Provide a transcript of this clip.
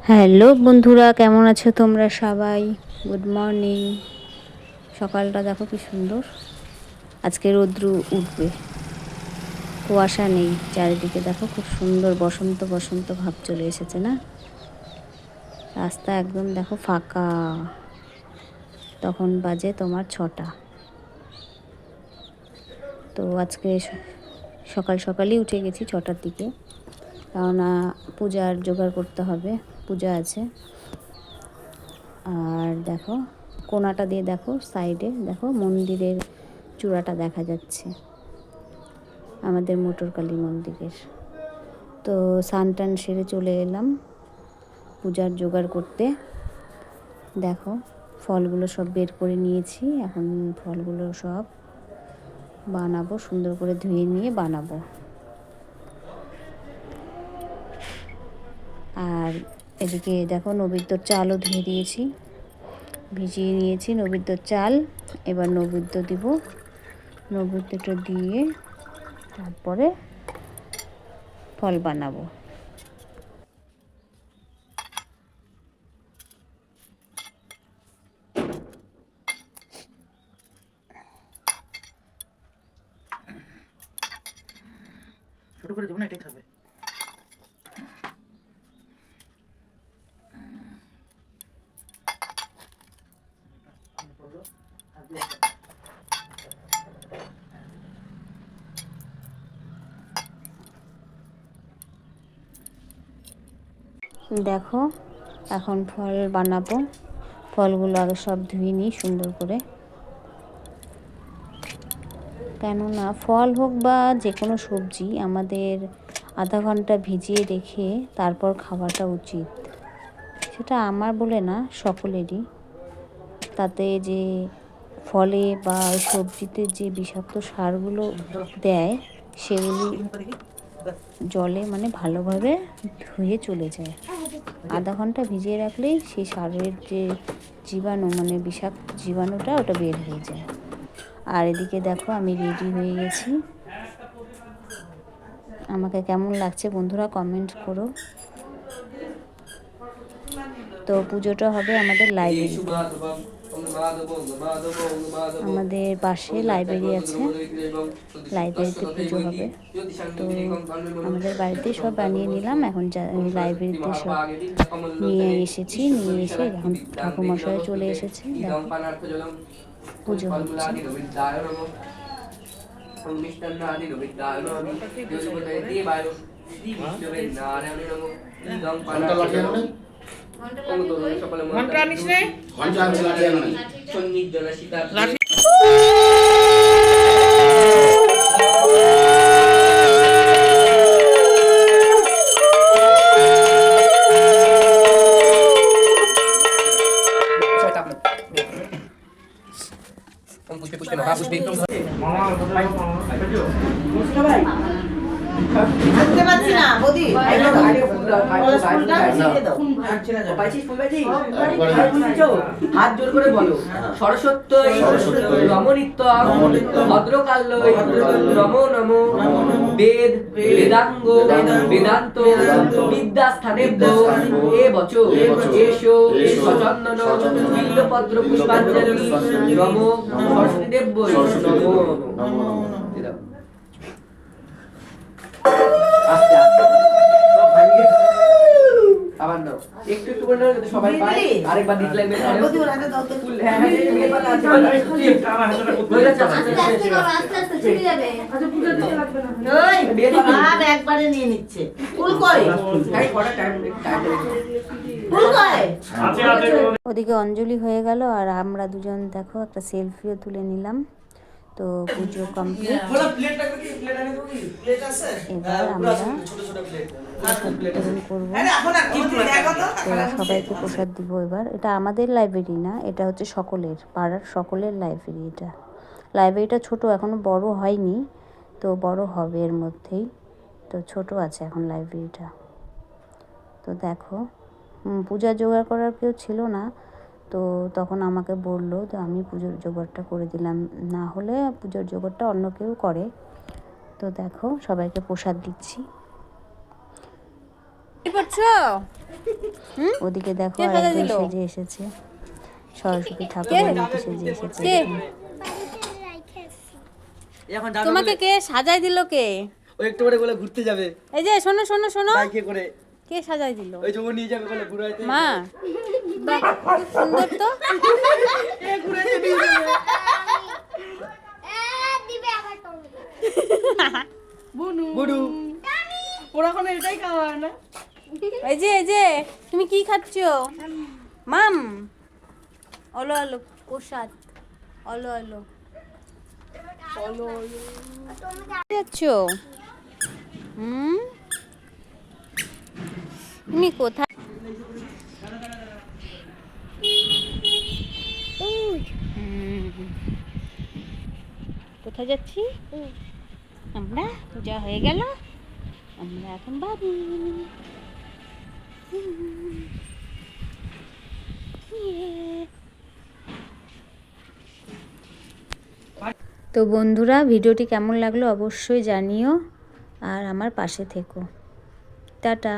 Hello বন্ধুরা, কেমন আছো তোমরা সবাই? Good morning. সকালটা দেখো কি সুন্দর। আজকে রৌদ্র উঠবে, কুয়াশা নেই চারিদিকে। দেখো খুব সুন্দর বসন্ত বসন্ত ভাব চলে এসেছে না? রাস্তা একদম দেখো ফাঁকা। তখন বাজে তোমার 6টা। তো আজকে সকাল সকালই উঠে গেছি 6টার দিকে, কেননা পূজার জোগাড় করতে হবে, পূজা আছে। আর দেখো কোনাটা দিয়ে দেখো, সাইডে দেখো মন্দিরের চূড়াটা দেখা যাচ্ছে, আমাদের মোটরকালী মন্দিরের। তো স্নান টান সেরে চলে এলাম পূজার জোগাড় করতে। দেখো ফলগুলো সব বের করে নিয়েছি, এখন ফলগুলো সব বানাবো, সুন্দর করে ধুয়ে নিয়ে বানাবো। আর এদিকে দেখো নৈবেদ্যর চালও ধুয়ে দিয়েছি, ভিজিয়ে নিয়েছি নৈবেদ্যর চাল। এবার নৈবেদ্য দিব, নৈবেদ্যটা দিয়ে তারপরে ফল বানাবো। ছোট করে দেবো না, এটাই থাকবে। দেখো এখন ফল বানাবো। ফলগুলো আগে সব ধুয়ে নিই সুন্দর করে, কেননা ফল হোক বা যে কোনো সবজি আমাদের আধা ঘন্টা ভিজিয়ে রেখে তারপর খাওয়াটা উচিত। সেটা আমার বলে না, সকলেরই। তাতে যে ফলে বা সবজিতে যে বিষাক্ত সারগুলো দেয় সেগুলি জলে মানে ভালোভাবে ধুয়ে চলে যায়। আধা ঘন্টা ভিজিয়ে রাখলেই সেই সারের যে জীবাণু মানে বিষাক্ত জীবাণুটা ওটা বের হয়ে যায়। আর এদিকে দেখো আমি রেডি হয়ে গেছি। আমাকে কেমন লাগছে বন্ধুরা কমেন্ট করো। তো পুজোটা হবে আমাদের লাইব্রেরিতে, আমাদের পাশে লাইব্রেরি আছে, লাইব্রেরিতে পুজো হবে। তো আমাদের বাড়িতেই সব বানিয়ে নিলাম, এখন লাইব্রেরিতে সব নিয়ে এসেছি। নিয়ে এসে এখন ঠাকুরমশাই চলে এসেছে, দেখো পুজো হচ্ছে। ঘন্টা আনিস রে, ঘন্টা আনছি, লাঠি আনো নাই। সঞ্জীব জনা সীতা লাঠি। পুষ্পে পুষ্পে না পুষ্পে মামা ভাই বুঝতে পারছি না বদি হাত জোর করে বলো। সরস্বত্যই রমণিত্যং ভদ্রকাল্যই নমো নমো। বেদ বেদাঙ্গ বেদান্ত বিদ্যাস্থানেভ্যো এ বচ এষো সচন্দন বিল্লপত্র পুষ্পাঞ্জলি নমো সরস্বতীদেব্যৈ নমো। আস্তে আস্তে আবার নাও, একটু একটু করে নাও যাতে সবাই পায়। আরেকবার দিতে লাগবে। ফুল হ্যাঁ হ্যাঁ এবার আছে আমার হাতটা করতে আস্তে আস্তে ছিড়ে যাবে। আচ্ছা পূজা দিতে লাগবে না, ওই আর একবারে নিয়ে নিচ্ছে। ফুল কই এই কটা টাইম ফুল কই আছে আছে। ওদিকে অঞ্জলি হয়ে গেল আর আমরা দুজন দেখো একটা সেলফিও তুলে নিলাম। তো পুজো কমপ্লিট। এবার আমরা প্রসাদ বিতরণ করবো। তো সবাইকে প্রসাদ দিব এবার। এটা আমাদের লাইব্রেরি না, এটা হচ্ছে সকলের, পাড়ার সকলের লাইব্রেরি। এটা লাইব্রেরিটা ছোট, এখনো বড় হয়নি, তো বড় হবে এর মধ্যেই। তো ছোট আছে এখন লাইব্রেরিটা। তো দেখো পূজা জোগাড় করার কেউ ছিল না, তো তখন আমাকে বললো, তো আমি পুজোর জোগাড়টা করে দিলাম, না হলে পুজোর জোগাড়টা অন্য কেউ করে। তো দেখো সবাইকে প্রসাদ দিচ্ছি। কি করছো? ওদিকে দেখো কে সাজাই একজন দিলো? সেজে এসেছে, সরস্বতী ঠাকুরের মতো সেজে এসেছে। কে? এখন যাবে তোমাকে কে সাজাই দিল কে? ও একটু করে বলে ঘুরতে যাবে এই যে শোনো শোনো শোনো, বাইকে করে, কে সাজাই দিল? ওই যে ও নিয়ে যাবে বলে ঘুরাইতে। মা, বাহ, খুব সুন্দর তো। বুড়ু ওরা কোনো এটাই খাওয়ায় না। এই যে তুমি কি খাচ্ছো? মাম, অলো অলো প্রসাদ, অলো অলো অলো অলো যাচ্ছ? তুমি কোথায়? কোথায় যাচ্ছি আমরা? পূজা হয়ে গেল, আমরা এখন বাড়ি। তো বন্ধুরা, ভিডিওটি কেমন লাগলো অবশ্যই জানিও, আর আমার পাশে থেকো। টাটা।